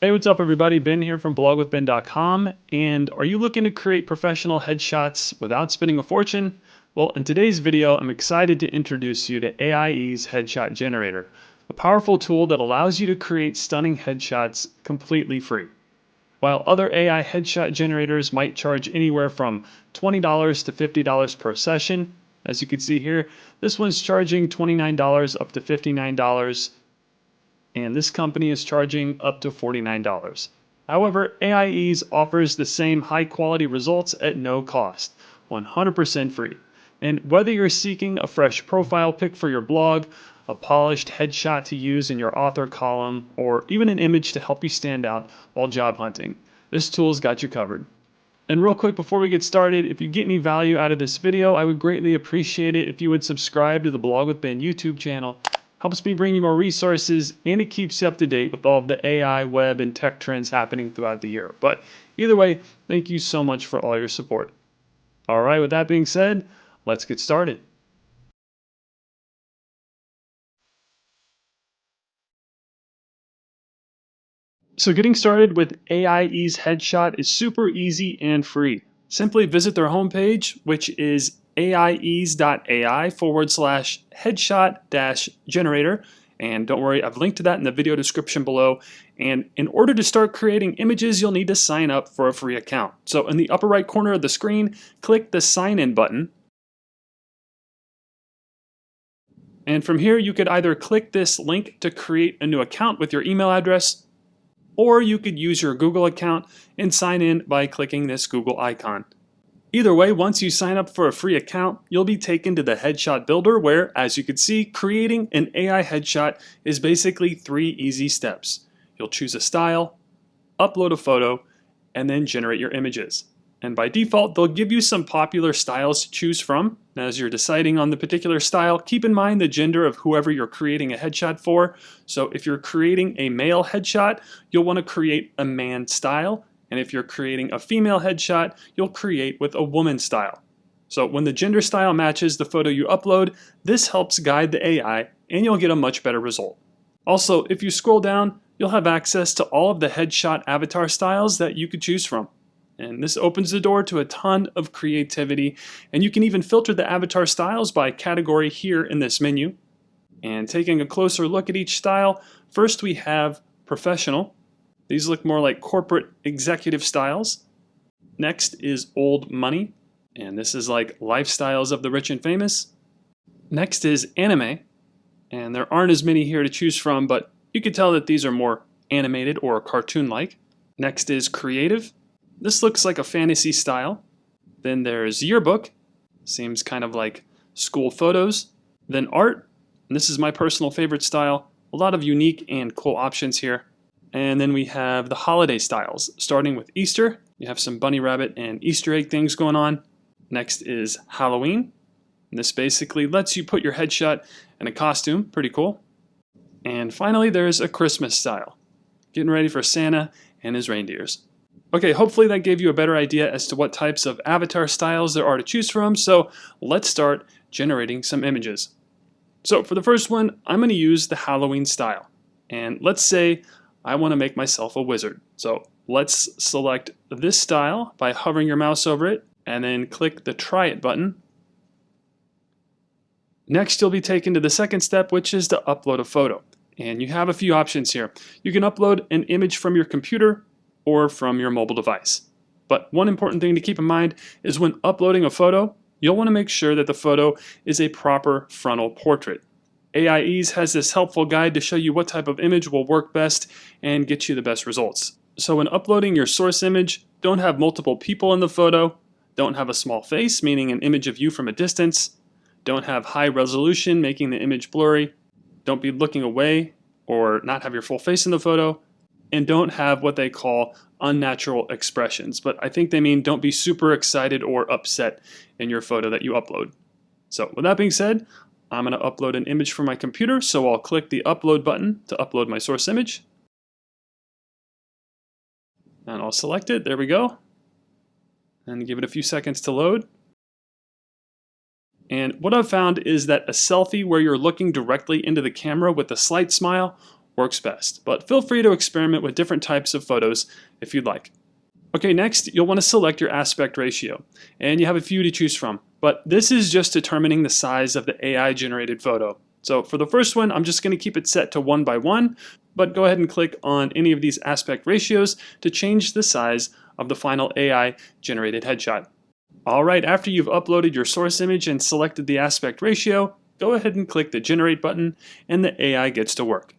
Hey, what's up everybody? Ben here from blogwithben.com. And are you looking to create professional headshots without spending a fortune? Well, in today's video, I'm excited to introduce you to AIE's Headshot Generator, a powerful tool that allows you to create stunning headshots completely free. While other AI headshot generators might charge anywhere from $20 to $50 per session, as you can see here, this one's charging $29 up to $59, and this company is charging up to $49. However, AIE's offers the same high quality results at no cost, 100% free. And whether you're seeking a fresh profile pic for your blog, a polished headshot to use in your author column, or even an image to help you stand out while job hunting, this tool's got you covered. And real quick before we get started, if you get any value out of this video, I would greatly appreciate it if you would subscribe to the Blog with Ben YouTube channel. Helps me bring you more resources, and it keeps you up to date with all of the AI, web, and tech trends happening throughout the year. But either way, thank you so much for all your support. All right, with that being said, let's get started. So getting started with AIE's Headshot is super easy and free. Simply visit their homepage, which is aies.ai/headshot-generator. And don't worry, I've linked to that in the video description below. And in order to start creating images, you'll need to sign up for a free account. So in the upper right corner of the screen, click the sign in button. And from here, you could either click this link to create a new account with your email address, or you could use your Google account and sign in by clicking this Google icon. Either way, once you sign up for a free account, you'll be taken to the Headshot Builder where, as you can see, creating an AI headshot is basically 3 easy steps. You'll choose a style, upload a photo, and then generate your images. And by default, they'll give you some popular styles to choose from. As you're deciding on the particular style, keep in mind the gender of whoever you're creating a headshot for. So if you're creating a male headshot, you'll want to create a man style. And if you're creating a female headshot, you'll create with a woman style. So when the gender style matches the photo you upload, this helps guide the AI and you'll get a much better result. Also, if you scroll down, you'll have access to all of the headshot avatar styles that you could choose from. And this opens the door to a ton of creativity, and you can even filter the avatar styles by category here in this menu. And taking a closer look at each style, first we have professional. These look more like corporate executive styles. Next is old money, and this is like lifestyles of the rich and famous. Next is anime, and there aren't as many here to choose from, but you can tell that these are more animated or cartoon-like. Next is creative. This looks like a fantasy style. Then there's yearbook. Seems kind of like school photos. Then art. And this is my personal favorite style. A lot of unique and cool options here. And then we have the holiday styles, starting with Easter. You have some bunny rabbit and Easter egg things going on. Next is Halloween. And this basically lets you put your headshot in a costume. Pretty cool. And finally, there's a Christmas style. Getting ready for Santa and his reindeers. Okay, hopefully that gave you a better idea as to what types of avatar styles there are to choose from, so let's start generating some images. So for the first one, I'm going to use the Halloween style. And let's say I want to make myself a wizard. So let's select this style by hovering your mouse over it, and then click the Try It button. Next, you'll be taken to the second step, which is to upload a photo. And you have a few options here. You can upload an image from your computer, or from your mobile device. But one important thing to keep in mind is when uploading a photo, you'll want to make sure that the photo is a proper frontal portrait. AIE's has this helpful guide to show you what type of image will work best and get you the best results. So when uploading your source image, don't have multiple people in the photo, don't have a small face, meaning an image of you from a distance, don't have high resolution, making the image blurry, don't be looking away or not have your full face in the photo, and don't have what they call unnatural expressions. But I think they mean don't be super excited or upset in your photo that you upload. So with that being said, I'm going to upload an image from my computer, so I'll click the upload button to upload my source image. And I'll select it, there we go. And give it a few seconds to load. And what I've found is that a selfie where you're looking directly into the camera with a slight smile works best, but feel free to experiment with different types of photos if you'd like. Okay, next you'll want to select your aspect ratio, and you have a few to choose from, but this is just determining the size of the AI generated photo. So for the first one, I'm just going to keep it set to 1:1, but go ahead and click on any of these aspect ratios to change the size of the final AI generated headshot. Alright, after you've uploaded your source image and selected the aspect ratio, go ahead and click the generate button and the AI gets to work.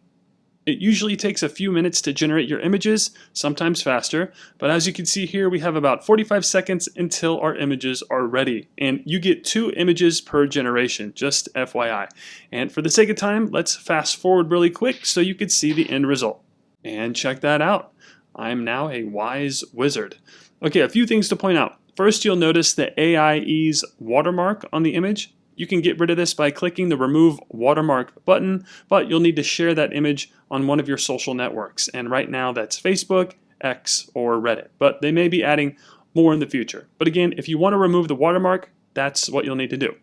It usually takes a few minutes to generate your images, sometimes faster, but as you can see here, we have about 45 seconds until our images are ready. And you get 2 images per generation, just FYI. And for the sake of time, let's fast forward really quick so you can see the end result. And check that out. I'm now a wise wizard. Okay, a few things to point out. First, you'll notice the AIE's watermark on the image. You can get rid of this by clicking the Remove Watermark button, but you'll need to share that image on one of your social networks. And right now that's Facebook, X, or Reddit. But they may be adding more in the future. But again, if you want to remove the watermark, that's what you'll need to do.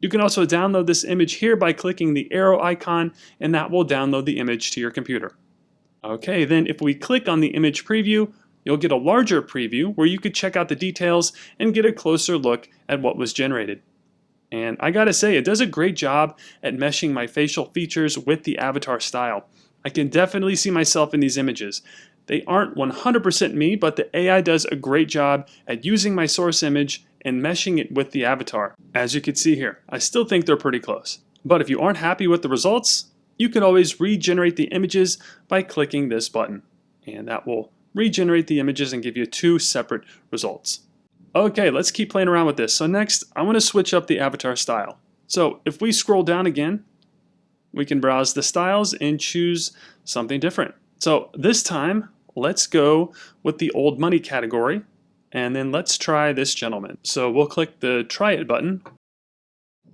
You can also download this image here by clicking the arrow icon, and that will download the image to your computer. Okay, then if we click on the image preview, you'll get a larger preview where you could check out the details and get a closer look at what was generated. And I gotta say, it does a great job at meshing my facial features with the avatar style. I can definitely see myself in these images. They aren't 100% me, but the AI does a great job at using my source image and meshing it with the avatar. As you can see here, I still think they're pretty close. But if you aren't happy with the results, you can always regenerate the images by clicking this button. And that will regenerate the images and give you 2 separate results. Okay, let's keep playing around with this. So next, I want to switch up the avatar style. So if we scroll down again, we can browse the styles and choose something different. So this time, let's go with the old money category, and then let's try this gentleman. So we'll click the Try It button,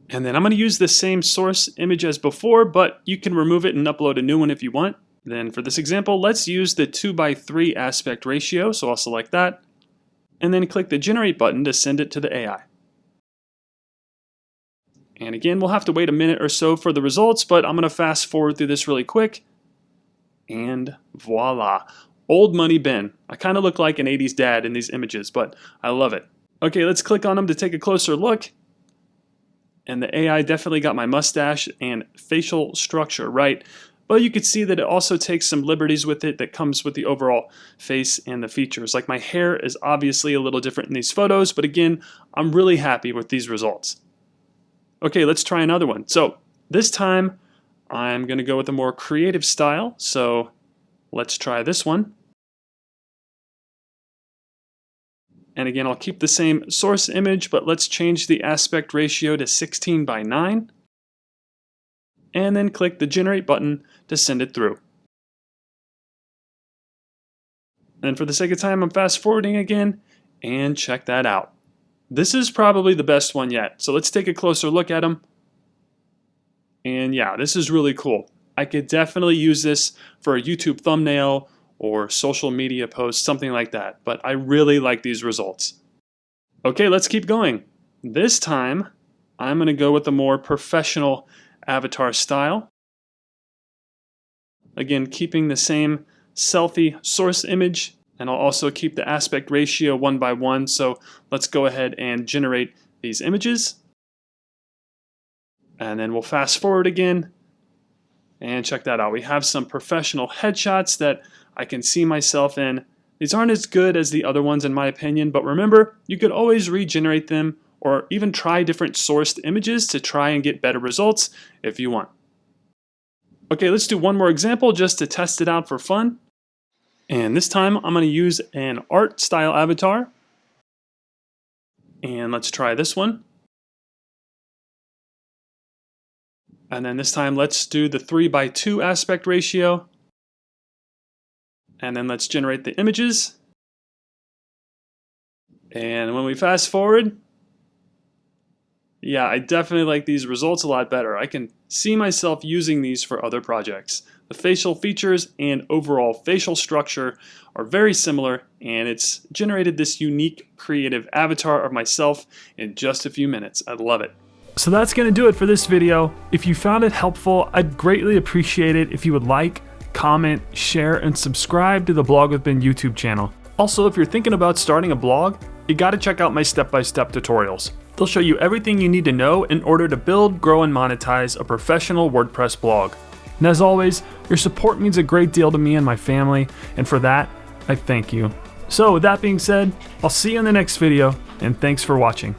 and then I'm going to use the same source image as before, but you can remove it and upload a new one if you want. Then for this example, let's use the 2:3 aspect ratio, so I'll select that, and then click the Generate button to send it to the AI. And again, we'll have to wait a minute or so for the results, but I'm going to fast forward through this really quick. And voila, Old Money Ben. I kind of look like an 80s dad in these images, but I love it. Okay, let's click on him to take a closer look. And the AI definitely got my mustache and facial structure right. But you could see that it also takes some liberties with it that comes with the overall face and the features. Like my hair is obviously a little different in these photos, but again, I'm really happy with these results. Okay, let's try another one. So this time, I'm going to go with a more creative style. So let's try this one. And again, I'll keep the same source image, but let's change the aspect ratio to 16:9. And then click the Generate button to send it through. And for the sake of time, I'm fast forwarding again, and check that out. This is probably the best one yet. So let's take a closer look at them. And yeah, this is really cool. I could definitely use this for a YouTube thumbnail or social media post, something like that. But I really like these results. Okay, let's keep going. This time, I'm going to go with a more professional avatar style. Again, keeping the same selfie source image, and I'll also keep the aspect ratio 1:1. So let's go ahead and generate these images. And then we'll fast forward again and check that out. We have some professional headshots that I can see myself in. These aren't as good as the other ones in my opinion, but remember, you could always regenerate them or even try different sourced images to try and get better results if you want. Okay, let's do one more example just to test it out for fun. And this time I'm going to use an art style avatar. And let's try this one. And then this time let's do the 3:2 aspect ratio. And then let's generate the images. And when we fast forward, yeah, I definitely like these results a lot better. I can see myself using these for other projects. The facial features and overall facial structure are very similar, and it's generated this unique creative avatar of myself in just a few minutes. I love it. So that's going to do it for this video. If you found it helpful, I'd greatly appreciate it if you would like, comment, share, and subscribe to the Blog with Ben YouTube channel. Also, if you're thinking about starting a blog, you gotta check out my step-by-step tutorials. They'll show you everything you need to know in order to build, grow, and monetize a professional WordPress blog. And as always, your support means a great deal to me and my family, and for that, I thank you. So with that being said, I'll see you in the next video, and thanks for watching.